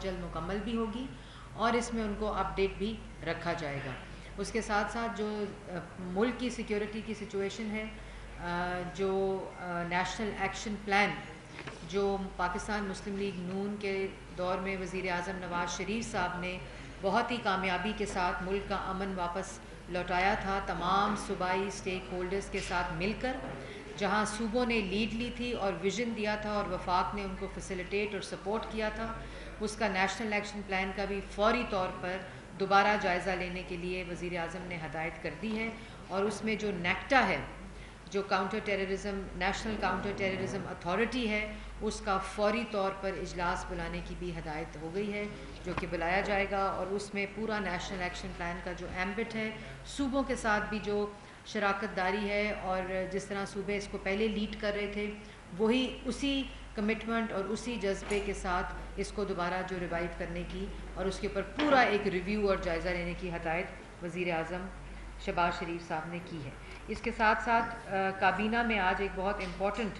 جلد مکمل بھی ہوگی اور اس میں ان کو اپڈیٹ بھی رکھا جائے گا. اس کے ساتھ ساتھ جو ملک کی سیکیورٹی کی سچویشن ہے, جو نیشنل ایکشن پلان جو پاکستان مسلم لیگ نون کے دور میں وزیر اعظم نواز شریف صاحب نے بہت ہی کامیابی کے ساتھ ملک کا امن واپس لوٹایا تھا تمام صوبائی اسٹیک ہولڈرز کے ساتھ مل کر, جہاں صوبوں نے لیڈ لی تھی اور ویژن دیا تھا اور وفاق نے ان کو فیسیلیٹیٹ اور سپورٹ کیا تھا, اس کا نیشنل ایکشن پلان کا بھی فوری طور پر دوبارہ جائزہ لینے کے لیے وزیر اعظم نے ہدایت کر دی ہے. اور اس میں جو نیکٹا ہے, جو counter terrorism national counter terrorism authority ہے, اس کا فوری طور پر اجلاس بلانے کی بھی ہدایت ہو گئی ہے, جو کہ بلایا جائے گا. اور اس میں پورا نیشنل ایکشن پلان کا جو ایمبٹ ہے, صوبوں کے ساتھ بھی جو شراکت داری ہے اور جس طرح صوبے اس کو پہلے لیڈ کر رہے تھے, وہی اسی کمٹمنٹ اور اسی جذبے کے ساتھ اس کو دوبارہ جو ریوائیو کرنے کی اور اس کے اوپر پورا ایک ریویو اور جائزہ لینے کی ہدایت وزیر اعظم شہباز شریف صاحب نے کی ہے. اس کے ساتھ ساتھ کابینہ میں آج ایک بہت امپورٹنٹ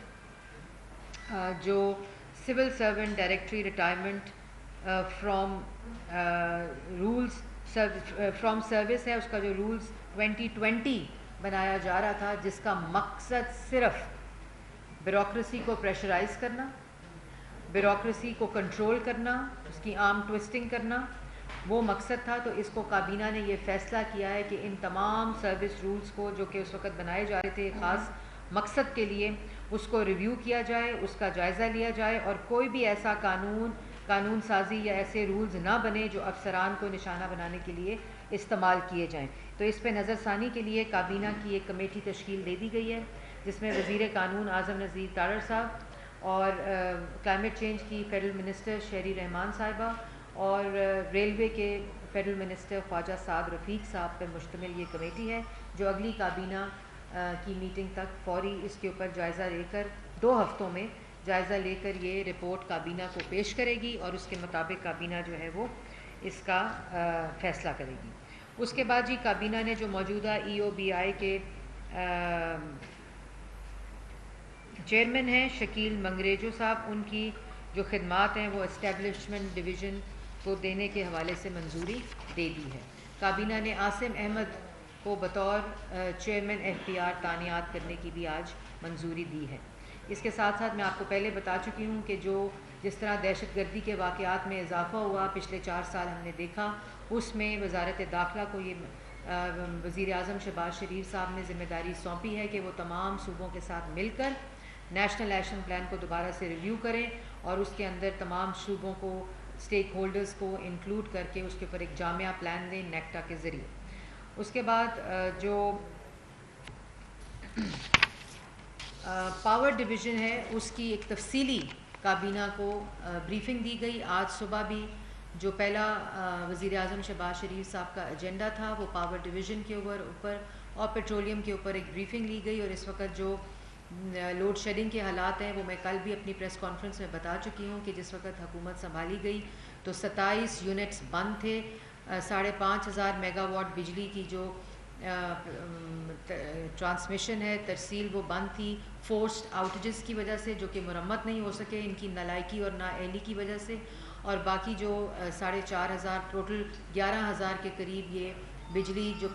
جو civil servant directory retirement from service ہے, اس کا جو رولز 2020 بنایا جا رہا تھا, جس کا مقصد صرف بیوروکریسی کو پریشرائز کرنا, بیوروکریسی کو کنٹرول کرنا, اس کی آرم ٹوسٹنگ کرنا, وہ مقصد تھا. تو اس کو کابینہ نے یہ فیصلہ کیا ہے کہ ان تمام سروس رولز کو جو کہ اس وقت بنائے جا رہے تھے خاص مقصد کے لیے, اس کو ریویو کیا جائے, اس کا جائزہ لیا جائے اور کوئی بھی ایسا قانون سازی یا ایسے رولز نہ بنے جو افسران کو نشانہ بنانے کے لیے استعمال کیے جائیں. تو اس پہ نظر ثانی کے لیے کابینہ کی ایک کمیٹی تشکیل دے دی گئی ہے, جس میں وزیر قانون اعظم نذیر تارڑ صاحب اور کلائمیٹ چینج کی فیڈرل منسٹر شہری رحمان صاحبہ اور ریلوے کے فیڈرل منسٹر خواجہ سعد رفیق صاحب پر مشتمل یہ کمیٹی ہے, جو اگلی کابینہ کی میٹنگ تک فوری اس کے اوپر جائزہ لے کر 2 ہفتوں میں جائزہ لے کر یہ رپورٹ کابینہ کو پیش کرے گی اور اس کے مطابق کابینہ جو ہے وہ اس کا فیصلہ کرے گی. اس کے بعد جی کابینہ نے جو موجودہ EOBI کے چیئرمین ہیں شکیل منگریجو صاحب, ان کی جو خدمات ہیں وہ اسٹیبلشمنٹ ڈویژن کو دینے کے حوالے سے منظوری دے دی ہے. کابینہ نے عاصم احمد کو بطور چیئرمین FPR تعینات کرنے کی بھی آج منظوری دی ہے. اس کے ساتھ ساتھ میں آپ کو پہلے بتا چکی ہوں کہ جس طرح دہشت گردی کے واقعات میں اضافہ ہوا پچھلے 4 سال ہم نے دیکھا, اس میں وزارت داخلہ کو یہ وزیر اعظم شہباز شریف صاحب نے ذمہ داری سونپی ہے کہ وہ تمام صوبوں کے ساتھ مل کر نیشنل ایکشن پلان کو دوبارہ سے ریویو کریں اور اس کے اندر تمام صوبوں کو اسٹیک ہولڈرز کو انکلوڈ کر کے اس کے اوپر ایک جامعہ پلان دیں نیکٹا کے ذریعے. اس کے بعد جو پاور ڈویژن ہے اس کی ایک تفصیلی کابینہ کو بریفنگ دی گئی. آج صبح بھی جو پہلا وزیر اعظم شہباز شریف صاحب کا ایجنڈا تھا وہ پاور ڈویژن کے اوپر اور پیٹرولیم کے اوپر ایک بریفنگ لی گئی. اور اس وقت جو لوڈ شیڈنگ کے حالات ہیں وہ میں کل بھی اپنی پریس کانفرنس میں بتا چکی ہوں کہ جس وقت حکومت سنبھالی گئی تو 27 یونٹس بند تھے, 5,500 میگا واٹ بجلی کی جو ٹرانسمیشن ہے ترسیل وہ بند تھی فورسڈ آؤٹیجز کی وجہ سے, جو کہ مرمت نہیں ہو سکے ان کی نالائکی اور نااہلی کی وجہ سے. اور باقی جو 4,500 ٹوٹل 11,000 کے قریب یہ بجلی جو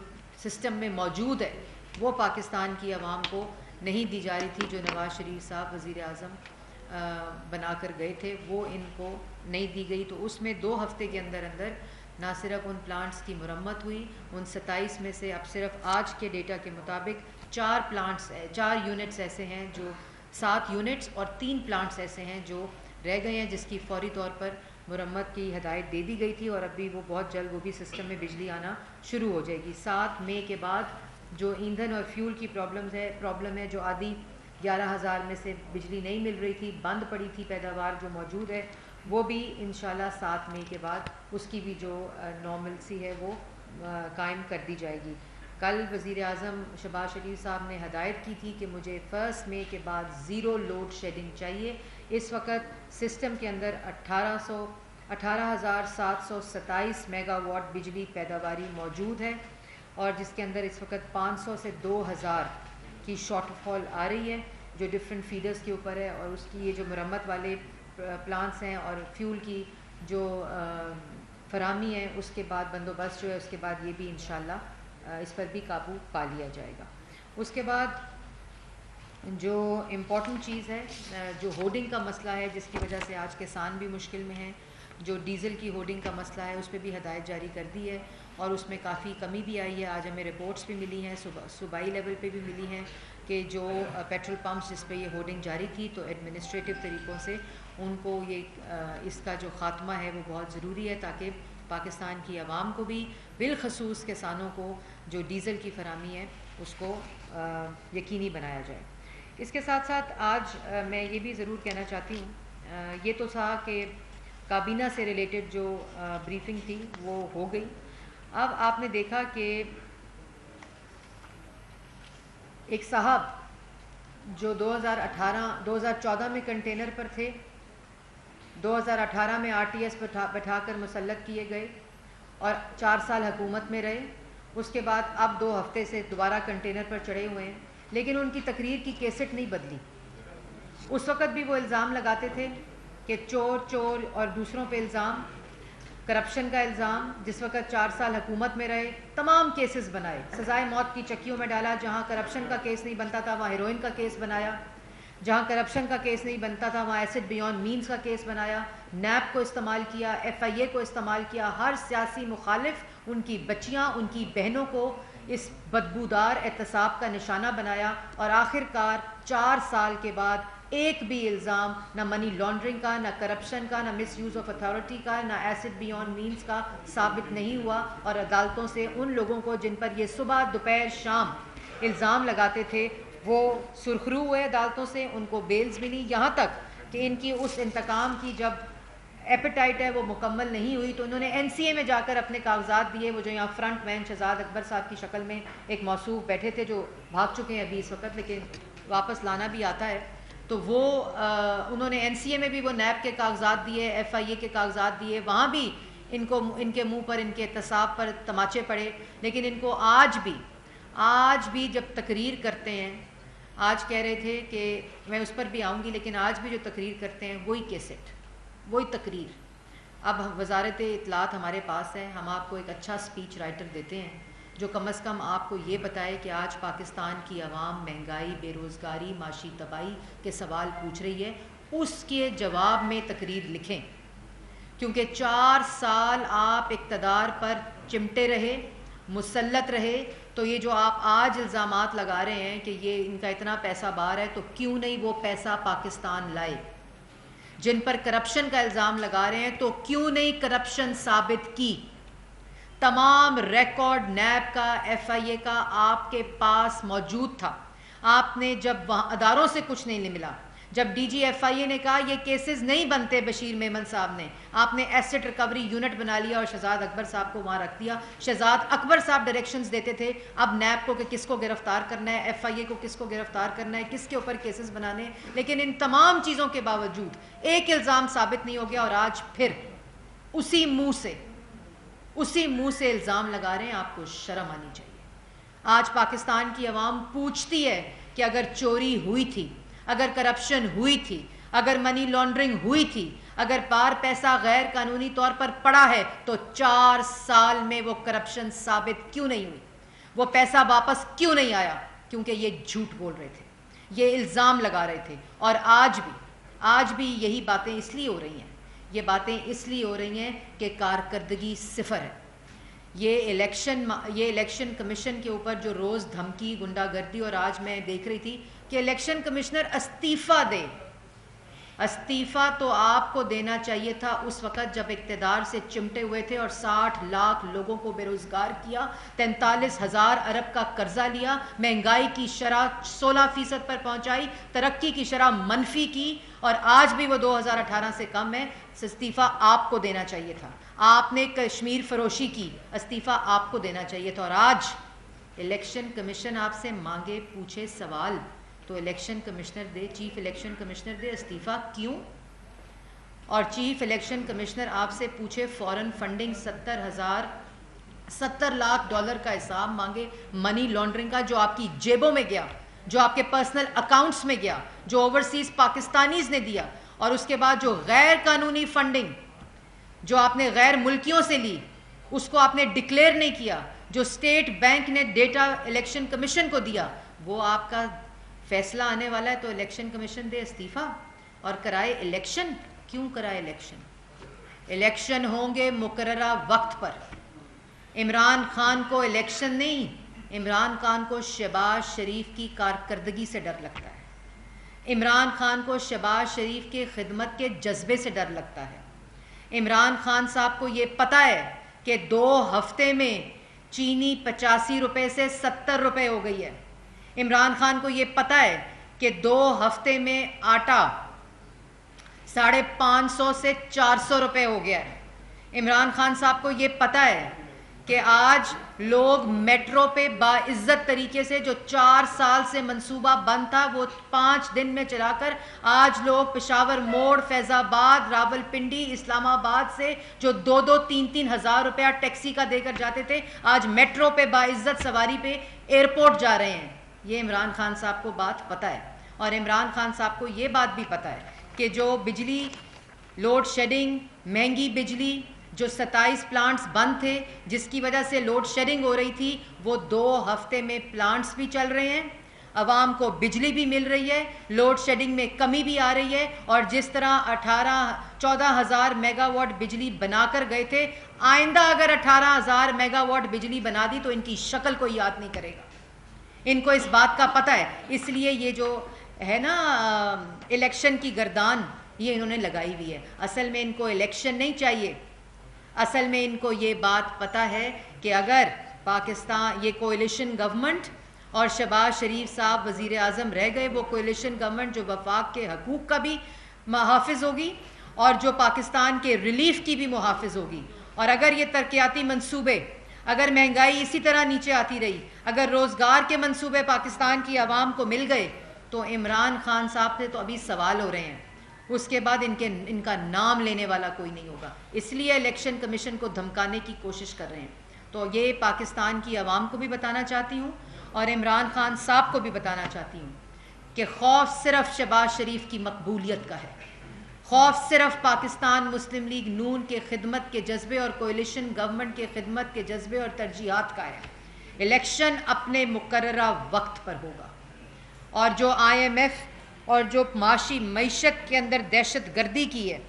سسٹم میں موجود ہے وہ پاکستان کی عوام کو نہیں دی جا رہی تھی, جو نواز شریف صاحب وزیر اعظم بنا کر گئے تھے, وہ ان کو نہیں دی گئی. تو اس میں 2 ہفتے کے اندر نہ صرف ان پلانٹس کی مرمت ہوئی, ان 27 میں سے اب صرف آج کے ڈیٹا کے مطابق 4 یونٹس ایسے ہیں جو 7 یونٹس اور 3 پلانٹس ایسے ہیں جو رہ گئے ہیں, جس کی فوری طور پر مرمت کی ہدایت دے دی گئی تھی اور ابھی وہ بہت جلد وہ بھی سسٹم میں بجلی آنا شروع ہو جائے گی. 7 مئی کے بعد جو ایندھن اور فیول کی پرابلم ہے جو آدھی 11,000 میں سے بجلی نہیں مل رہی تھی, بند پڑی تھی پیداوار جو موجود ہے, وہ بھی انشاءاللہ 7 مئی کے بعد اس کی بھی جو نارملسی ہے وہ قائم کر دی جائے گی. کل وزیر اعظم شہباز شریف صاحب نے ہدایت کی تھی کہ مجھے 1 مئی کے بعد زیرو لوڈ شیڈنگ چاہیے. اس وقت سسٹم کے اندر 18,727 میگا واٹ بجلی پیداواری موجود ہے اور جس کے اندر اس وقت 500 سے 2,000 کی شارٹ فال آ رہی ہے جو ڈفرینٹ فیڈرز کے اوپر ہے, اور اس کی یہ جو مرمت والے پلانٹس ہیں اور فیول کی جو فراہمی ہے اس کے بعد بندوبست جو ہے اس کے بعد یہ بھی انشاءاللہ اس پر بھی قابو پا لیا جائے گا. اس کے بعد جو امپورٹنٹ چیز ہے جو ہوڈنگ کا مسئلہ ہے جس کی وجہ سے آج کسان بھی مشکل میں ہیں, جو ڈیزل کی ہوڈنگ کا مسئلہ ہے اس پہ بھی ہدایت جاری کر دی ہے اور اس میں کافی کمی بھی آئی ہے. آج ہمیں رپورٹس بھی ملی ہیں, صوبائی لیول پہ بھی ملی ہیں کہ جو پیٹرول پمپس جس پہ یہ ہوڈنگ جاری تھی تو ایڈمنسٹریٹو طریقوں سے ان کو یہ اس کا جو خاتمہ ہے وہ بہت ضروری ہے تاکہ پاکستان کی عوام کو بھی بالخصوص کسانوں کو جو ڈیزل کی فراہمی ہے اس کو یقینی بنایا جائے. اس کے ساتھ ساتھ آج میں یہ بھی ضرور کہنا چاہتی ہوں, یہ تو تھا کہ کابینہ سے ریلیٹڈ جو بریفنگ تھی وہ ہو گئی. اب آپ نے دیکھا کہ ایک صاحب جو 2014 میں کنٹینر پر تھے, 2018 میں RTS بٹھا کر مسلط کیے گئے اور 4 سال حکومت میں رہے. اس کے بعد اب 2 ہفتے سے دوبارہ کنٹینر پر چڑھے ہوئے ہیں, لیکن ان کی تقریر کی کیسٹ نہیں بدلی. اس وقت بھی وہ الزام لگاتے تھے کہ چور اور دوسروں پہ الزام, کرپشن کا الزام. جس وقت 4 سال حکومت میں رہے تمام کیسز بنائے, سزائے موت کی چکیوں میں ڈالا. جہاں کرپشن کا کیس نہیں بنتا تھا وہاں ہیروئن کا کیس بنایا, جہاں کرپشن کا کیس نہیں بنتا تھا وہاں ایسڈ بیونڈ مینز کا کیس بنایا, نیب کو استعمال کیا, FIA کو استعمال کیا. ہر سیاسی مخالف ان کی بچیاں ان کی بہنوں کو اس بدبودار احتساب کا نشانہ بنایا اور آخر کار 4 سال کے بعد ایک بھی الزام نہ منی لانڈرنگ کا, نہ کرپشن کا, نہ مس یوز آف اتھارٹی کا, نہ ایسڈ بیونڈ مینز کا ثابت نہیں ہوا. اور عدالتوں سے ان لوگوں کو جن پر یہ صبح دوپہر شام الزام لگاتے تھے وہ سرخرو ہوئے عدالتوں سے, ان کو بیلز ملی. یہاں تک کہ ان کی اس انتقام کی جب ایپیٹائٹ ہے وہ مکمل نہیں ہوئی تو انہوں نے NCA میں جا کر اپنے کاغذات دیے. وہ جو یہاں فرنٹ مین شہزاد اکبر صاحب کی شکل میں ایک موصوف بیٹھے تھے جو بھاگ چکے ہیں ابھی اس وقت, لیکن واپس لانا بھی آتا ہے, تو وہ انہوں نے NCA میں بھی وہ نیب کے کاغذات دیے, FIA کے کاغذات دیے. وہاں بھی ان کو ان کے منہ پر ان کے احتساب پر تماچے پڑے. لیکن ان کو آج بھی جب تقریر کرتے ہیں, آج کہہ رہے تھے کہ میں اس پر بھی آؤں گی, لیکن آج بھی جو تقریر کرتے ہیں وہی کیسٹ, وہی تقریر. اب وزارت اطلاعات ہمارے پاس ہے, ہم آپ کو ایک اچھا سپیچ رائٹر دیتے ہیں جو کم از کم آپ کو یہ بتائے کہ آج پاکستان کی عوام مہنگائی, بے روزگاری, معاشی تباہی کے سوال پوچھ رہی ہے, اس کے جواب میں تقریر لکھیں. کیونکہ 4 سال آپ اقتدار پر چمٹے رہے, مسلط رہے, تو یہ جو آپ آج الزامات لگا رہے ہیں کہ یہ ان کا اتنا پیسہ بار ہے, تو کیوں نہیں وہ پیسہ پاکستان لائے. جن پر کرپشن کا الزام لگا رہے ہیں تو کیوں نہیں کرپشن ثابت کی. تمام ریکارڈ نیب کا, FIA کا آپ کے پاس موجود تھا. آپ نے جب وہاں اداروں سے کچھ نہیں ملا, جب DG FIA نے کہا یہ کیسز نہیں بنتے بشیر میمن صاحب نے, آپ نے ایسٹ ریکوری یونٹ بنا لیا اور شہزاد اکبر صاحب کو وہاں رکھ دیا. شہزاد اکبر صاحب ڈائریکشنز دیتے تھے اب نیب کو کہ کس کو گرفتار کرنا ہے, FIA کو کس کو گرفتار کرنا ہے, کس کے اوپر کیسز بنانے ہیں. لیکن ان تمام چیزوں کے باوجود ایک الزام ثابت نہیں ہو گیا اور آج پھر اسی منہ سے الزام لگا رہے ہیں. آپ کو شرم آنی چاہیے. آج پاکستان کی عوام پوچھتی ہے کہ اگر چوری ہوئی تھی, اگر کرپشن ہوئی تھی, اگر منی لانڈرنگ ہوئی تھی, اگر بار پیسہ غیر قانونی طور پر پڑا ہے تو 4 سال میں وہ کرپشن ثابت کیوں نہیں ہوئی, وہ پیسہ واپس کیوں نہیں آیا. کیونکہ یہ جھوٹ بول رہے تھے, یہ الزام لگا رہے تھے. اور آج بھی یہی باتیں اس لیے ہو رہی ہیں, یہ باتیں اس لیے ہو رہی ہیں کہ کارکردگی صفر ہے. یہ الیکشن کمیشن کے اوپر جو روز دھمکی, گنڈا گردی, اور آج میں دیکھ رہی تھی کہ الیکشن کمشنر استعفیٰ دے. استعفیٰ تو آپ کو دینا چاہیے تھا اس وقت جب اقتدار سے چمٹے ہوئے تھے اور 60 لاکھ لوگوں کو بے روزگار کیا, 43,000 ارب کا قرضہ لیا, مہنگائی کی شرح 16% پر پہنچائی, ترقی کی شرح منفی کی, اور آج بھی وہ 2018 سے کم ہے. استعفیٰ آپ کو دینا چاہیے تھا. آپ نے کشمیر فروشی کی, استعفیٰ آپ کو دینا چاہیے تھا. اور آج الیکشن کمیشن آپ سے مانگے, پوچھے سوال تو الیکشن کمشنر دے, چیف الیکشن کمشنر دے استعفیٰ کیوں. اور چیف الیکشن کمشنر آپ سے پوچھے فورن فنڈنگ 70 لاکھ ڈالر کا حساب مانگے منی لانڈرنگ کا, جو آپ کی جیبوں میں گیا, جو آپ کے پرسنل اکاؤنٹس میں گیا, جو اوورسیز پاکستانیز نے دیا. اور اس کے بعد جو غیر قانونی فنڈنگ جو آپ نے غیر ملکیوں سے لی اس کو آپ نے ڈکلیئر نہیں کیا، جو اسٹیٹ بینک نے ڈیٹا الیکشن کمیشن کو دیا، وہ آپ کا فیصلہ آنے والا ہے تو الیکشن کمیشن دے استعفیٰ اور کرائے الیکشن. کیوں کرائے الیکشن؟ الیکشن ہوں گے مقررہ وقت پر. عمران خان کو الیکشن نہیں، عمران خان کو شہباز شریف کی کارکردگی سے ڈر لگتا ہے. عمران خان کو شہباز شریف کے خدمت کے جذبے سے ڈر لگتا ہے. عمران خان صاحب کو یہ پتہ ہے کہ 2 ہفتے میں چینی 85 روپے سے 70 روپے ہو گئی ہے. عمران خان کو یہ پتہ ہے کہ 2 ہفتے میں آٹا 550 سے 400 روپے ہو گیا ہے. عمران خان صاحب کو یہ پتہ ہے کہ آج لوگ میٹرو پہ باعزت طریقے سے جو 4 سال سے منصوبہ بند تھا وہ 5 دن میں چلا کر آج لوگ پشاور موڑ، فیض آباد، راول پنڈی، اسلام آباد سے جو 2-2 3-3 ہزار روپیہ ٹیکسی کا دے کر جاتے تھے آج میٹرو پہ باعزت سواری پہ ایئرپورٹ جا رہے ہیں. یہ عمران خان صاحب کو بات پتہ ہے. اور عمران خان صاحب کو یہ بات بھی پتہ ہے کہ جو بجلی لوڈ شیڈنگ، مہنگی بجلی، جو 27 پلانٹس بند تھے جس کی وجہ سے لوڈ شیڈنگ ہو رہی تھی، وہ 2 ہفتے میں پلانٹس بھی چل رہے ہیں، عوام کو بجلی بھی مل رہی ہے، لوڈ شیڈنگ میں کمی بھی آ رہی ہے. اور جس طرح 14,000 میگا واٹ بجلی بنا کر گئے تھے، آئندہ اگر 18,000 میگا واٹ بجلی بنا دی تو ان کی شکل کوئی یاد نہیں کرے گا. ان کو اس بات کا پتہ ہے. اس لیے یہ جو ہے نا الیکشن کی گردان یہ انہوں نے لگائی ہوئی ہے. اصل میں ان کو الیکشن نہیں چاہیے. اصل میں ان کو یہ بات پتہ ہے کہ اگر پاکستان یہ کوئلیشن گورنمنٹ اور شہباز شریف صاحب وزیر اعظم رہ گئے، وہ کوئلیشن گورنمنٹ جو وفاق کے حقوق کا بھی محافظ ہوگی اور جو پاکستان کے ریلیف کی بھی محافظ ہوگی. اور اگر یہ ترقیاتی منصوبے، اگر مہنگائی اسی طرح نیچے آتی رہی، اگر روزگار کے منصوبے پاکستان کی عوام کو مل گئے تو عمران خان صاحب سے تو ابھی سوال ہو رہے ہیں، اس کے بعد ان کا نام لینے والا کوئی نہیں ہوگا. اس لیے الیکشن کمیشن کو دھمکانے کی کوشش کر رہے ہیں. تو یہ پاکستان کی عوام کو بھی بتانا چاہتی ہوں اور عمران خان صاحب کو بھی بتانا چاہتی ہوں کہ خوف صرف شہباز شریف کی مقبولیت کا ہے، خوف صرف پاکستان مسلم لیگ نون کے خدمت کے جذبے اور کوئلیشن گورنمنٹ کے خدمت کے جذبے اور ترجیحات کا ہے. الیکشن اپنے مقررہ وقت پر ہوگا. اور جو IMF اور جو معیشت کے اندر دہشت گردی کی ہے،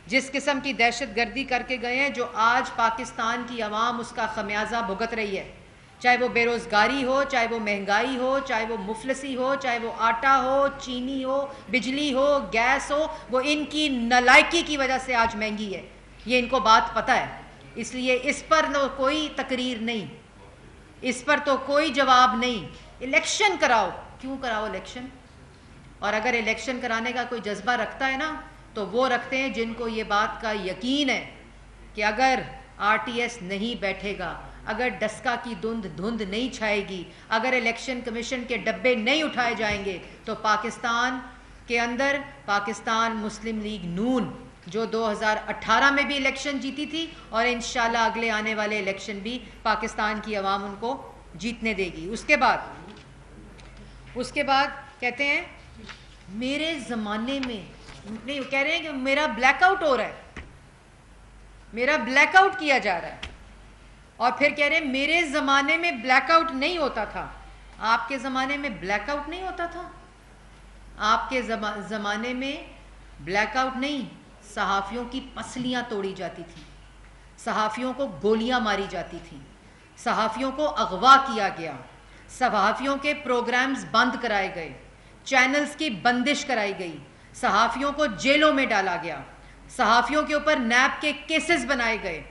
جس قسم کی دہشت گردی کر کے گئے ہیں، جو آج پاکستان کی عوام اس کا خمیازہ بھگت رہی ہے، چاہے وہ بے روزگاری ہو، چاہے وہ مہنگائی ہو، چاہے وہ مفلسی ہو، چاہے وہ آٹا ہو، چینی ہو، بجلی ہو، گیس ہو، وہ ان کی نالائکی کی وجہ سے آج مہنگی ہے. یہ ان کو بات پتہ ہے. اس لیے اس پر کوئی تقریر نہیں، اس پر تو کوئی جواب نہیں. الیکشن کراؤ. کیوں کراؤ الیکشن؟ اور اگر الیکشن کرانے کا کوئی جذبہ رکھتا ہے نا تو وہ رکھتے ہیں جن کو یہ بات کا یقین ہے کہ اگر RTS نہیں بیٹھے گا، اگر ڈسکا کی دھند نہیں چھائے گی، اگر الیکشن کمیشن کے ڈبے نہیں اٹھائے جائیں گے تو پاکستان کے اندر پاکستان مسلم لیگ نون جو 2018 میں بھی الیکشن جیتی تھی اور انشاءاللہ اگلے آنے والے الیکشن بھی پاکستان کی عوام ان کو جیتنے دے گی. اس کے بعد کہتے ہیں میرے زمانے میں، نہیں کہہ رہے ہیں کہ میرا بلیک آؤٹ ہو رہا ہے، میرا بلیک آؤٹ کیا جا رہا ہے. اور پھر کہہ رہے ہیں میرے زمانے میں بلیک آؤٹ نہیں ہوتا تھا. آپ کے زمانے میں بلیک آؤٹ نہیں ہوتا تھا؟ آپ کے زمانے میں بلیک آؤٹ نہیں، صحافیوں کی پسلیاں توڑی جاتی تھیں، صحافیوں کو گولیاں ماری جاتی تھیں، صحافیوں کو اغوا کیا گیا، صحافیوں کے پروگرامز بند کرائے گئے، چینلز کی بندش کرائی گئی، صحافیوں کو جیلوں میں ڈالا گیا، صحافیوں کے اوپر نیب کے کیسز بنائے گئے.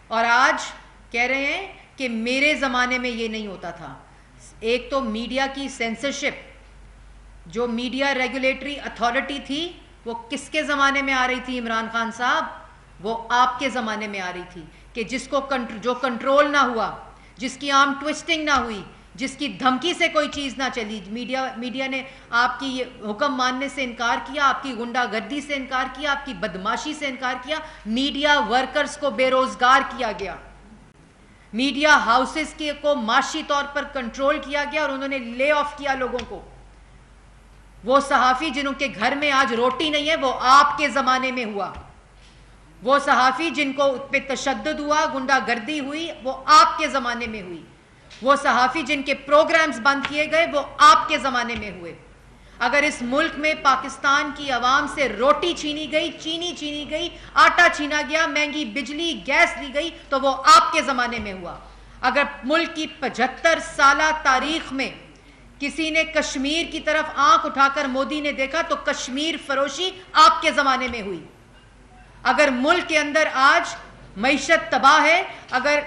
اور آج کہہ رہے ہیں کہ میرے زمانے میں یہ نہیں ہوتا تھا. ایک تو میڈیا کی سینسرشپ، جو میڈیا ریگولیٹری اتھارٹی تھی وہ کس کے زمانے میں آ رہی تھی عمران خان صاحب؟ وہ آپ کے زمانے میں آ رہی تھی کہ جس کو جو کنٹرول نہ ہوا، جس کی آرم ٹوسٹنگ نہ ہوئی، جس کی دھمکی سے کوئی چیز نہ چلی. میڈیا نے آپ کی یہ حکم ماننے سے انکار کیا، آپ کی غنڈہ گردی سے انکار کیا، آپ کی بدماشی سے انکار کیا. میڈیا ورکرز کو بے روزگار کیا گیا، میڈیا ہاؤسز کو معاشی طور پر کنٹرول کیا گیا اور انہوں نے لے آف کیا لوگوں کو. وہ صحافی جنہوں کے گھر میں آج روٹی نہیں ہے وہ آپ کے زمانے میں ہوا. وہ صحافی جن کو پہ تشدد ہوا، گنڈا گردی ہوئی، وہ آپ کے زمانے میں ہوئی. وہ صحافی جن کے پروگرامز بند کیے گئے، وہ آپ کے زمانے میں ہوئے. اگر اس ملک میں پاکستان کی عوام سے روٹی چھینی گئی، چینی چھینی گئی، آٹا چھینا گیا، مہنگی بجلی گیس لی گئی، تو وہ آپ کے زمانے میں ہوا. اگر ملک کی 75 سالہ تاریخ میں کسی نے کشمیر کی طرف آنکھ اٹھا کر مودی نے دیکھا تو کشمیر فروشی آپ کے زمانے میں ہوئی. اگر ملک کے اندر آج معیشت تباہ ہے، اگر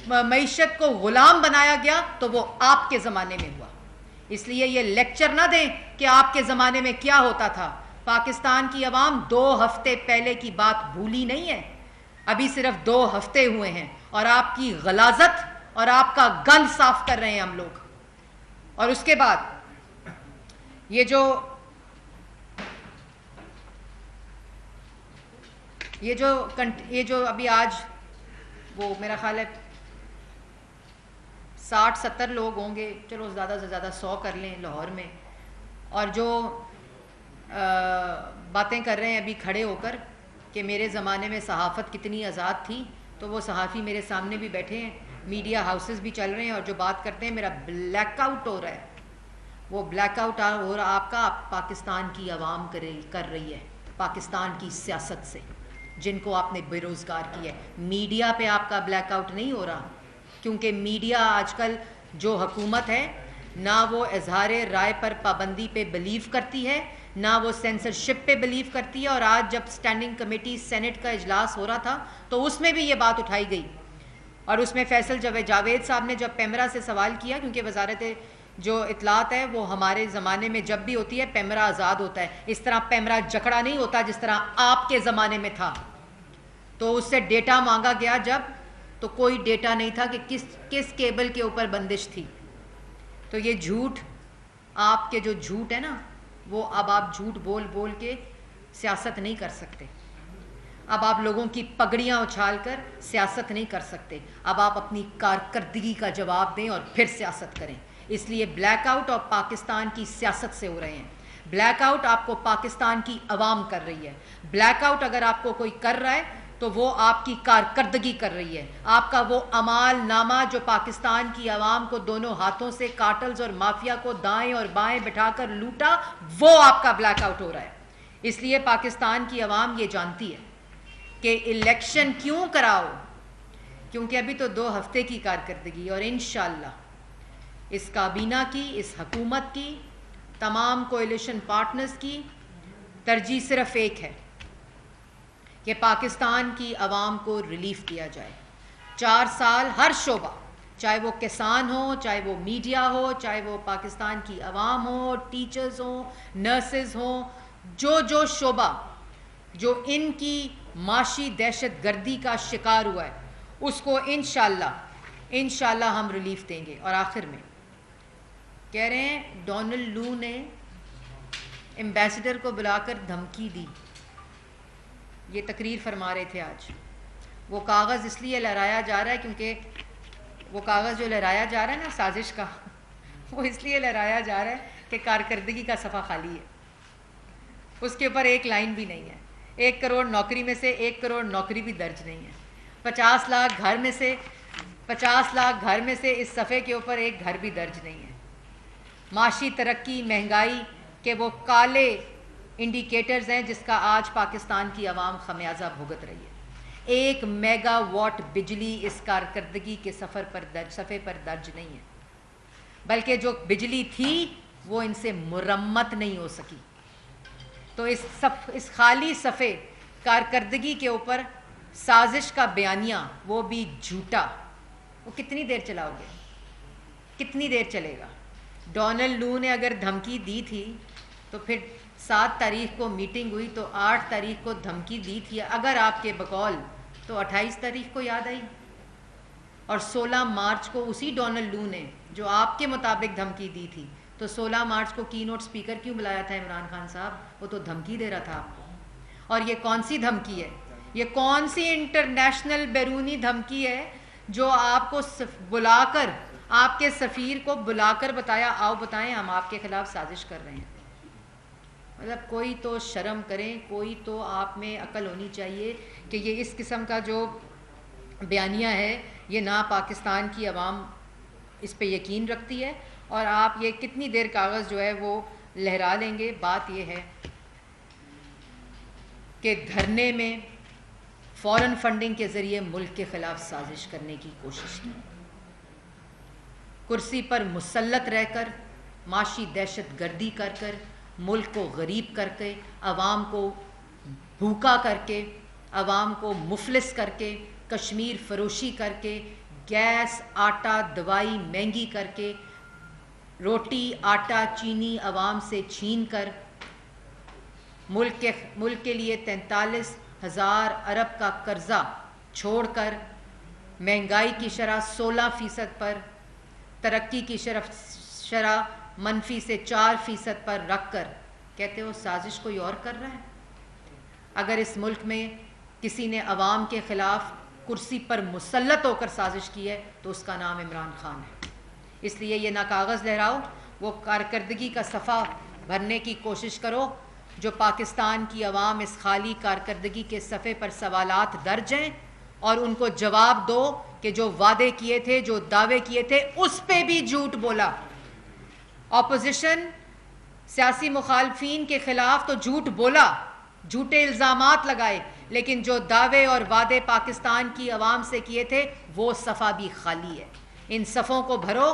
معیشت کو غلام بنایا گیا، تو وہ آپ کے زمانے میں ہوا. اس لیے یہ لیکچر نہ دیں کہ آپ کے زمانے میں کیا ہوتا تھا. پاکستان کی عوام 2 ہفتے پہلے کی بات بھولی نہیں ہے. ابھی صرف 2 ہفتے ہوئے ہیں اور آپ کی غلاظت اور آپ کا گند صاف کر رہے ہیں ہم لوگ. اور اس کے بعد یہ جو ابھی آج وہ میرا خیال ہے 60-70 لوگ ہوں گے، چلو زیادہ سے زیادہ 100 کر لیں لاہور میں، اور جو باتیں کر رہے ہیں ابھی کھڑے ہو کر کہ میرے زمانے میں صحافت کتنی آزاد تھی، تو وہ صحافی میرے سامنے بھی بیٹھے ہیں، میڈیا ہاؤسز بھی چل رہے ہیں، اور جو بات کرتے ہیں میرا بلیک آؤٹ ہو رہا ہے. وہ بلیک آؤٹ ہو رہا آپ کا پاکستان کی عوام کر رہی ہے، پاکستان کی سیاست سے، جن کو آپ نے بے روزگار کیا ہے. میڈیا پہ آپ کا بلیک آؤٹ نہیں ہو رہا، کیونکہ میڈیا آج کل جو حکومت ہے نہ وہ اظہار رائے پر پابندی پہ بلیو کرتی ہے، نہ وہ سینسرشپ پہ بلیو کرتی ہے. اور آج جب اسٹینڈنگ کمیٹی سینٹ کا اجلاس ہو رہا تھا تو اس میں بھی یہ بات اٹھائی گئی، اور اس میں فیصل جاوید صاحب نے جب پیمرا سے سوال کیا، کیونکہ وزارت جو اطلاعات ہے وہ ہمارے زمانے میں جب بھی ہوتی ہے پیمرا آزاد ہوتا ہے، اس طرح پیمرا جکڑا نہیں ہوتا جس طرح آپ کے زمانے میں تھا. تو اس سے ڈیٹا مانگا گیا جب، تو کوئی ڈیٹا نہیں تھا کہ کس کیبل کے اوپر بندش تھی. تو یہ جھوٹ، آپ کے جو جھوٹ ہے نا، وہ اب آپ جھوٹ بول بول کے سیاست نہیں کر سکتے. اب آپ لوگوں کی پگڑیاں اچھال کر سیاست نہیں کر سکتے. اب آپ اپنی کارکردگی کا جواب دیں اور پھر سیاست کریں. اس لیے بلیک آؤٹ اور پاکستان کی سیاست سے ہو رہے ہیں. بلیک آؤٹ آپ کو پاکستان کی عوام کر رہی ہے. بلیک آؤٹ اگر آپ کو کوئی کر رہا ہے تو وہ آپ کی کارکردگی کر رہی ہے. آپ کا وہ اعمال نامہ جو پاکستان کی عوام کو دونوں ہاتھوں سے کارٹلز اور مافیا کو دائیں اور بائیں بٹھا کر لوٹا، وہ آپ کا بلیک آؤٹ ہو رہا ہے. اس لیے پاکستان کی عوام یہ جانتی ہے کہ الیکشن کیوں کراؤ، کیونکہ ابھی تو 2 ہفتے کی کارکردگی، اور انشاءاللہ اس کابینہ کی، اس حکومت کی، تمام کولیشن پارٹنرز کی ترجیح صرف ایک ہے کہ پاکستان کی عوام کو ریلیف دیا جائے. 4 سال ہر شعبہ، چاہے وہ کسان ہو، چاہے وہ میڈیا ہو، چاہے وہ پاکستان کی عوام ہو، ٹیچرز ہوں، نرسز ہوں، جو شعبہ جو ان کی معاشی دہشت گردی کا شکار ہوا ہے، اس کو انشاءاللہ ہم ریلیف دیں گے. اور آخر میں کہہ رہے ہیں ڈونلڈ لو نے ایمبیسڈر کو بلا کر دھمکی دی. یہ تقریر فرما رہے تھے آج. وہ کاغذ اس لیے لہرایا جا رہا ہے کیونکہ وہ کاغذ جو لہرایا جا رہا ہے نا سازش کا، وہ اس لیے لہرایا جا رہا ہے کہ کارکردگی کا صفحہ خالی ہے، اس کے اوپر ایک لائن بھی نہیں ہے. 1 کروڑ نوکری میں سے 1 کروڑ نوکری بھی درج نہیں ہے. 50 لاکھ گھر میں سے اس صفحے کے اوپر ایک گھر بھی درج نہیں ہے. معاشی ترقی، مہنگائی کے وہ کالے انڈیکیٹرز ہیں جس کا آج پاکستان کی عوام خمیازہ بھگت رہی ہے. 1 میگا واٹ بجلی اس کارکردگی کے صفحے پر درج نہیں ہے، بلکہ جو بجلی تھی وہ ان سے مرمت نہیں ہو سکی. تو اس خالی صفحے کارکردگی کے اوپر سازش کا بیانیہ، وہ بھی جھوٹا، وہ کتنی دیر چلاؤ گے؟ کتنی دیر چلے گا؟ ڈونلڈ لو نے اگر دھمکی دی تھی تو پھر 7 تاریخ کو میٹنگ ہوئی تو 8 تاریخ کو دھمکی دی تھی اگر آپ کے بقول، تو 28 تاریخ کو یاد آئی. اور 16 مارچ کو اسی ڈونلڈ لو نے جو آپ کے مطابق دھمکی دی تھی، تو 16 مارچ کو کی نوٹ سپیکر کیوں بلایا تھا عمران خان صاحب؟ وہ تو دھمکی دے رہا تھا آپ کو. اور یہ کون سی دھمکی ہے؟ یہ کون سی انٹرنیشنل بیرونی دھمکی ہے جو آپ کو بلا کر، آپ کے سفیر کو بلا کر بتایا آؤ بتائیں ہم آپ کے خلاف سازش کر رہے ہیں؟ مطلب کوئی تو شرم کریں, کوئی تو آپ میں عقل ہونی چاہیے کہ یہ اس قسم کا جو بیانیہ ہے یہ نہ پاکستان کی عوام اس پہ یقین رکھتی ہے, اور آپ یہ کتنی دیر کاغذ جو ہے وہ لہرا لیں گے. بات یہ ہے کہ دھرنے میں فورن فنڈنگ کے ذریعے ملک کے خلاف سازش کرنے کی کوشش کی, کرسی پر مسلط رہ کر معاشی دہشت گردی کر کر, ملک کو غریب کر کے, عوام کو بھوکا کر کے, عوام کو مفلس کر کے, کشمیر فروشی کر کے, گیس آٹا دوائی مہنگی کر کے, روٹی آٹا چینی عوام سے چھین کر, ملک کے لیے 43,000 ارب کا قرضہ چھوڑ کر, مہنگائی کی شرح 16% پر, ترقی کی شرح منفی سے 4% پر رکھ کر کہتے ہو سازش کوئی اور کر رہا ہے. اگر اس ملک میں کسی نے عوام کے خلاف کرسی پر مسلط ہو کر سازش کی ہے تو اس کا نام عمران خان ہے. اس لیے یہ نہ کاغذ لہراؤ, وہ کارکردگی کا صفحہ بھرنے کی کوشش کرو جو پاکستان کی عوام اس خالی کارکردگی کے صفحے پر سوالات درج ہیں, اور ان کو جواب دو کہ جو وعدے کیے تھے, جو دعوے کیے تھے, اس پہ بھی جھوٹ بولا. اپوزیشن سیاسی مخالفین کے خلاف تو جھوٹ بولا, جھوٹے الزامات لگائے, لیکن جو دعوے اور وعدے پاکستان کی عوام سے کیے تھے وہ صفحہ بھی خالی ہے. ان صفوں کو بھرو,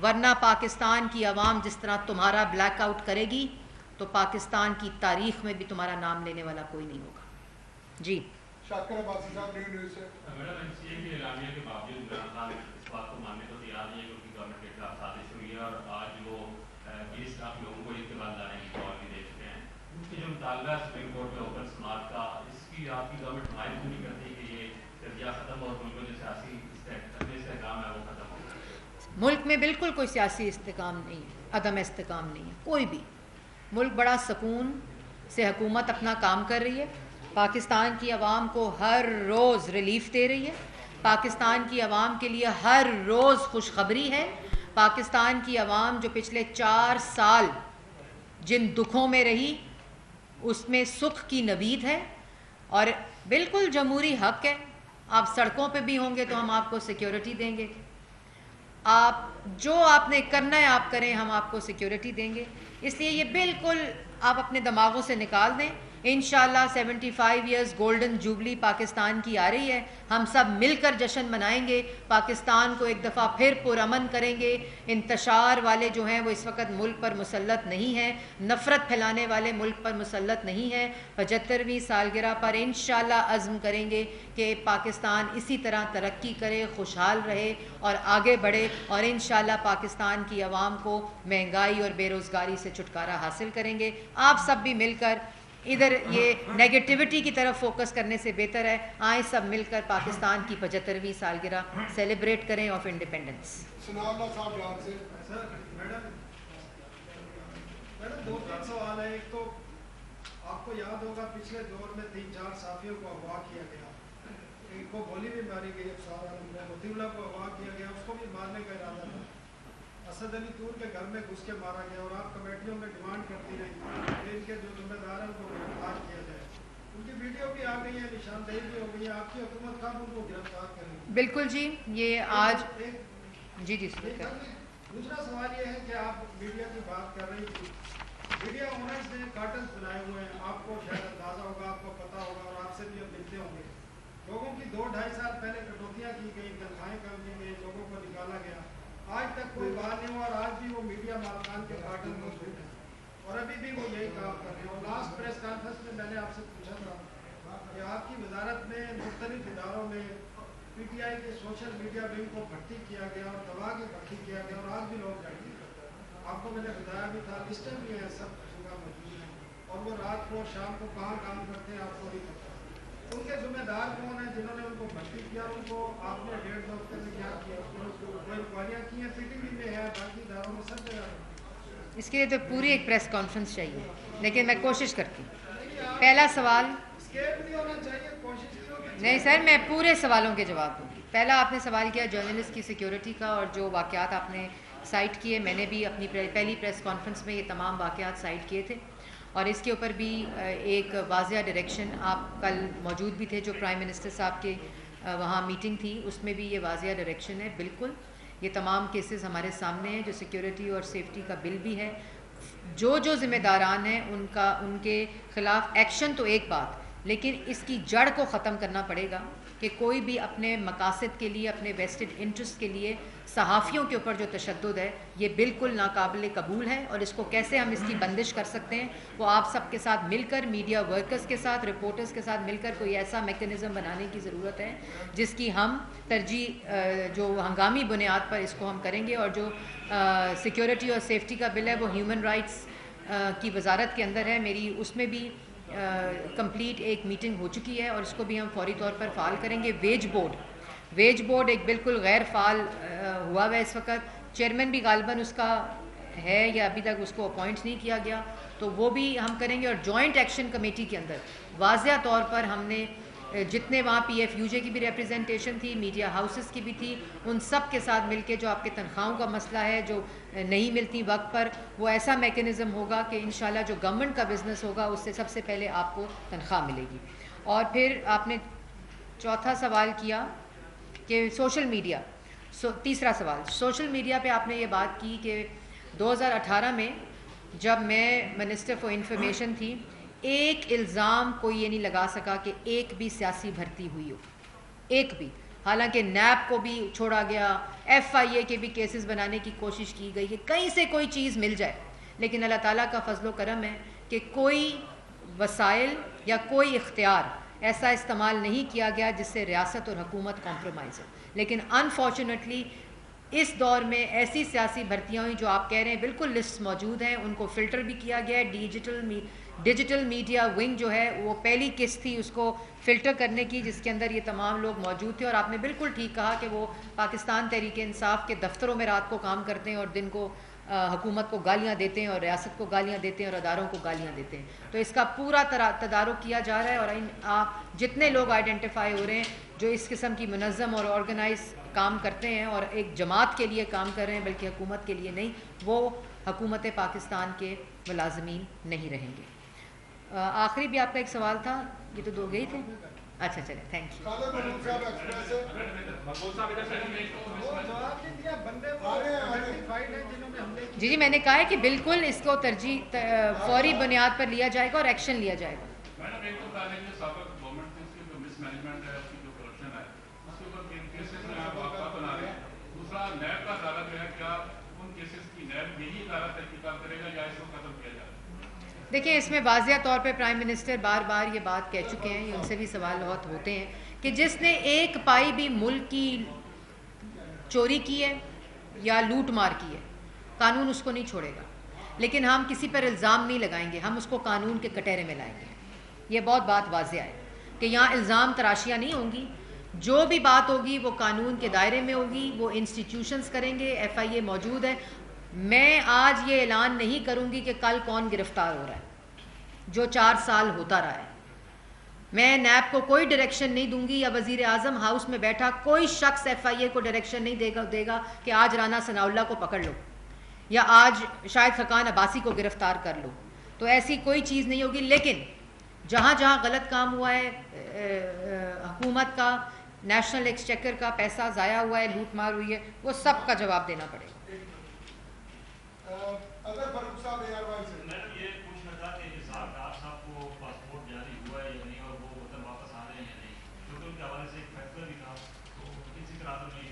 ورنہ پاکستان کی عوام جس طرح تمہارا بلیک آؤٹ کرے گی تو پاکستان کی تاریخ میں بھی تمہارا نام لینے والا کوئی نہیں ہوگا. جی شاکر عباسی صاحب نیو نیوز سے. میڈم این سی اے کے اعلامیہ کے باوجود عمران خان اس بات کو ماننے کو تیار نہیں ہے کہ ان کی گورنمنٹ کے خلاف سازش ہوئی ہے, اور آج وہ 20 لاکھ لوگوں کو اطلاع لانے کی کال بھی دے چکے ہیں. ان کے جو مطالبہ ہے سپریم کورٹ میں اوپن سماعت کا, اس کی آپ کی گورنمنٹ حمایت کیوں نہیں کرتی کہ یہ درجہ ختم اور ملک میں جو سیاسی استحکام ہے وہ ختم ہو جائے؟ ملک میں بالکل کوئی سیاسی استحکام نہیں ہے, عدم استحکام نہیں ہے کوئی بھی. ملک بڑا سکون سے حکومت اپنا کام کر رہی ہے, پاکستان کی عوام کو ہر روز ریلیف دے رہی ہے, پاکستان کی عوام کے لیے ہر روز خوشخبری ہے. پاکستان کی عوام جو پچھلے 4 سال جن دکھوں میں رہی اس میں سکھ کی نوید ہے, اور بالکل جمہوری حق ہے. آپ سڑکوں پہ بھی ہوں گے تو ہم آپ کو سیکیورٹی دیں گے, آپ جو آپ نے کرنا ہے آپ کریں, ہم آپ کو سیکیورٹی دیں گے. اس لیے یہ بالکل آپ اپنے دماغوں سے نکال دیں. انشاءاللہ 75 ایئرز گولڈن جوبلی پاکستان کی آ رہی ہے, ہم سب مل کر جشن منائیں گے, پاکستان کو ایک دفعہ پھر پرامن کریں گے. انتشار والے جو ہیں وہ اس وقت ملک پر مسلط نہیں ہیں, نفرت پھیلانے والے ملک پر مسلط نہیں ہیں. 75ویں سالگرہ پر انشاءاللہ عزم کریں گے کہ پاکستان اسی طرح ترقی کرے, خوشحال رہے اور آگے بڑھے, اور انشاءاللہ پاکستان کی عوام کو مہنگائی اور بے روزگاری سے چھٹکارا حاصل کریں گے. آپ سب بھی مل کر ادھر یہ نیگیٹیوٹی کی طرف فوکس کرنے سے بہتر ہے آئیں سب مل کر پاکستان کی 75ویں سالگرہ سیلیبریٹ کریں آف انڈیپینڈنس. میڈم 2-3 سوال ہے. ایک تو آپ کو یاد ہوگا پچھلے دور میں 3-4 صحافیوں کو اغوا کیا گیا, ایک کو گولی بھی ماری گئی, متی اللہ کو اغوا کیا گیا, اس کو بھی مارنے کا ارادہ تھا. اسد علی طور کے گھر میں گھس کے مارا گیا, اور آپ کمیٹیوں میں ڈیمانڈ کرتی رہی کہ ان کے جو ذمہ دار ہیں ان کو گرفتار کیا جائے. ان کی ویڈیو بھی آ گئی ہے, نشاندہی بھی ہو گئی ہے. آپ کی حکومت کب ان کو گرفتار کرے گی؟ بالکل جی, یہ آج جی دوسرا سوال یہ ہے کہ آپ میڈیا کی بات کر رہی تھی, میڈیا اونرز نے کارٹنز بنائے ہوئے ہیں, آپ کو شاید اندازہ ہوگا, آپ کو پتہ ہوگا, اور آپ سے بھی اب ملتے ہوں گے. لوگوں کی 2-2.5 سال پہلے کٹوتیاں کی گئی, تنخواہیں کم کی گئی, لوگوں کو نکالا گیا, آج تک کوئی بات نہیں ہوا, اور آج بھی وہ میڈیا مالکان کے کارٹن موجود ہیں, اور ابھی بھی وہ یہی کام کر رہے ہیں. اور لاسٹ پریس کانفرنس میں نے آپ سے پوچھا تھا کہ آپ کی وزارت میں مختلف اداروں میں پی ٹی آئی کے سوشل میڈیا ونگ کو بھرتی کیا گیا اور دبا کے بھرتی کیا گیا, اور آج بھی لوگ جاتے ہیں. آپ کو میں نے بتایا بھی تھا, لسٹیں بھی ہیں, سب جگہ موجود ہیں, اور وہ رات کو شام کو کہاں کام کرتے ہیں آپ کو نہیں پتا. ان کے ذمہ دار کون ہیں جنہوں نے ان کو بھرتی کیا, ان کو آپ نے 1.5 ہفتے میں کیا کیا, وہ انکوائریاں کی ہیں, پی ٹی وی میں ہے, باقی اداروں میں سب جگہ. اس کے لیے تو پوری ایک پریس کانفرنس چاہیے, لیکن میں کوشش کرتی ہوں. پہلا سوال نہیں سر, میں پورے سوالوں کے جواب دوں گی. پہلا آپ نے سوال کیا جرنلسٹ کی سیکیورٹی کا, اور جو واقعات آپ نے سائٹ کیے, میں نے بھی اپنی پہلی پریس کانفرنس میں یہ تمام واقعات سائٹ کیے تھے, اور اس کے اوپر بھی ایک واضح ڈائریکشن، آپ کل موجود بھی تھے جو پرائم منسٹر صاحب کے وہاں میٹنگ تھی، اس میں بھی یہ واضح ڈائریکشن ہے. بالکل یہ تمام کیسز ہمارے سامنے ہیں، جو سیکیورٹی اور سیفٹی کا بل بھی ہے. جو ذمہ داران ہیں ان کے خلاف ایکشن تو ایک بات، لیکن اس کی جڑ کو ختم کرنا پڑے گا کہ کوئی بھی اپنے مقاصد کے لیے، اپنے ویسٹڈ انٹرسٹ کے لیے صحافیوں کے اوپر جو تشدد ہے یہ بالکل ناقابل قبول ہے. اور اس کو کیسے ہم اس کی بندش کر سکتے ہیں، وہ آپ سب کے ساتھ مل کر، میڈیا ورکرز کے ساتھ، رپورٹرز کے ساتھ مل کر کوئی ایسا میکنزم بنانے کی ضرورت ہے جس کی ہم ترجیح جو ہنگامی بنیاد پر اس کو ہم کریں گے. اور جو سیکیورٹی اور سیفٹی کا بل ہے وہ ہیومن رائٹس کی وزارت کے اندر ہے میری، اس میں بھی کمپلیٹ ایک میٹنگ ہو چکی ہے اور اس کو بھی ہم فوری طور پر فعال کریں گے. ویج بورڈ ایک بالکل غیر فعال ہوا ہے اس وقت، چیئرمین بھی غالباً اس کا ہے یا ابھی تک اس کو اپوائنٹ نہیں کیا گیا، تو وہ بھی ہم کریں گے. اور جوائنٹ ایکشن کمیٹی کے اندر واضح طور پر ہم نے جتنے وہاں پی ایف یو جے کی بھی ریپرزنٹیشن تھی، میڈیا ہاؤسز کی بھی تھی، ان سب کے ساتھ مل کے جو آپ کے تنخواہوں کا مسئلہ ہے جو نہیں ملتی وقت پر، وہ ایسا میکنزم ہوگا کہ انشاءاللہ جو گورنمنٹ کا بزنس ہوگا اس سے سب سے پہلے آپ کو تنخواہ ملے گی. اور پھر آپ نے چوتھا سوال کیا کہ سوشل میڈیا، تیسرا سوال سوشل میڈیا پہ آپ نے یہ بات کی کہ 2018 میں جب میں منسٹر فار انفارمیشن تھی، ایک الزام کوئی یہ نہیں لگا سکا کہ ایک بھی سیاسی بھرتی ہوئی ہو، ایک بھی. حالانکہ نیب کو بھی چھوڑا گیا، ایف آئی اے کے بھی کیسز بنانے کی کوشش کی گئی کہ کہیں سے کوئی چیز مل جائے، لیکن اللہ تعالیٰ کا فضل و کرم ہے کہ کوئی وسائل یا کوئی اختیار ایسا استعمال نہیں کیا گیا جس سے ریاست اور حکومت کمپرومائز ہو. لیکن انفارچونیٹلی اس دور میں ایسی سیاسی بھرتیاں ہوئیں جو آپ کہہ رہے ہیں، بالکل لسٹ موجود ہیں، ان کو فلٹر بھی کیا گیا ہے. ڈیجیٹل میڈیا ونگ جو ہے وہ پہلی قسط تھی اس کو فلٹر کرنے کی، جس کے اندر یہ تمام لوگ موجود تھے. اور آپ نے بالکل ٹھیک کہا کہ وہ پاکستان تحریک انصاف کے دفتروں میں رات کو کام کرتے ہیں اور دن کو حکومت کو گالیاں دیتے ہیں اور ریاست کو گالیاں دیتے ہیں اور اداروں کو گالیاں دیتے ہیں. تو اس کا پورا تدارک کیا جا رہا ہے. اور جتنے لوگ آئیڈینٹیفائی ہو رہے ہیں جو اس قسم کی منظم اور آرگنائز کام کرتے ہیں اور ایک جماعت کے لیے کام کر رہے ہیں بلکہ حکومت کے لیے نہیں، وہ حکومت پاکستان کے ملازمین نہیں رہیں گے. آخری بھی آپ کا ایک سوال تھا، یہ تو دو گئے تھے. اچھا چلیں، تھینک یو. جی میں نے کہا ہے کہ بالکل اس کو ترجیح فوری بنیاد پر لیا جائے گا اور ایکشن لیا جائے گا. دیکھیں اس میں واضح طور پہ پرائم منسٹر بار بار یہ بات کہہ چکے ہیں، یہ ان سے بھی سوال بہت ہوتے ہیں کہ جس نے ایک پائی بھی ملک کی چوری کی ہے یا لوٹ مار کی ہے، قانون اس کو نہیں چھوڑے گا. لیکن ہم کسی پر الزام نہیں لگائیں گے، ہم اس کو قانون کے کٹہرے میں لائیں گے. یہ بہت بات واضح ہے کہ یہاں الزام تراشیاں نہیں ہوں گی، جو بھی بات ہوگی وہ قانون کے دائرے میں ہوگی، وہ انسٹیٹیوشنز کریں گے. ایف آئی اے موجود ہے. میں آج یہ اعلان نہیں کروں گی کہ کل کون گرفتار ہو رہا ہے، جو 4 سال ہوتا رہا ہے. میں نیب کو کوئی ڈائریکشن نہیں دوں گی یا وزیر اعظم ہاؤس میں بیٹھا کوئی شخص ایف آئی اے کو ڈائریکشن نہیں دے گا کہ آج رانا ثناء اللہ کو پکڑ لو یا آج شاہد خاقان عباسی کو گرفتار کر لو. تو ایسی کوئی چیز نہیں ہوگی. لیکن جہاں جہاں غلط کام ہوا ہے، حکومت کا، نیشنل ایکسچیکر کا پیسہ ضائع ہوا ہے، لوٹ مار ہوئی ہے، وہ سب کا جواب دینا پڑے گا. اگر فاروق صاحب میں یہ پوچھنا تھا کہ اسحاق ڈار صاحب کو پاسپورٹ جاری ہوا ہے یا نہیں اور وہ وطن واپس آ رہے ہیں یا نہیں، کیونکہ ان کے حوالے سے ایک فیصلہ بھی تھا، تو کسی طرح میں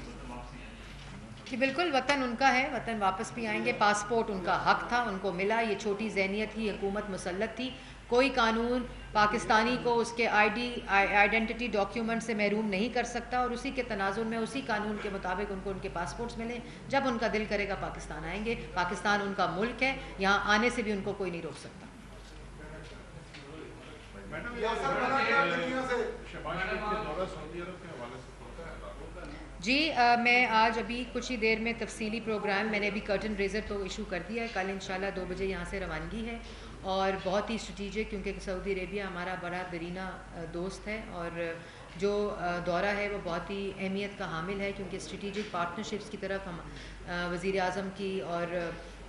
وطن واپسی آئیں کہ بالکل وطن ان کا ہے، وطن واپس بھی آئیں گے. پاسپورٹ ان کا حق تھا، ان کو ملا. یہ چھوٹی ذہنیت کی حکومت مسلط تھی. کوئی قانون پاکستانی کو اس کے آئیڈینٹی ڈاکیومنٹ سے محروم نہیں کر سکتا، اور اسی کے تناظر میں اسی قانون کے مطابق ان کو ان کے پاسپورٹس ملیں. جب ان کا دل کرے گا پاکستان آئیں گے. پاکستان ان کا ملک ہے، یہاں آنے سے بھی ان کو کوئی نہیں روک سکتا. جی میں آج ابھی کچھ ہی دیر میں تفصیلی پروگرام، میں نے ابھی کرٹن ریزر تو ایشو کر دیا ہے. کل انشاءاللہ 2 بجے یہاں سے روانگی ہے، اور بہت ہی اسٹریٹجک، کیونکہ سعودی عربیہ ہمارا بڑا درینہ دوست ہے، اور جو دورہ ہے وہ بہت ہی اہمیت کا حامل ہے، کیونکہ اسٹریٹجک پارٹنرشپس کی طرف ہم وزیر اعظم کی اور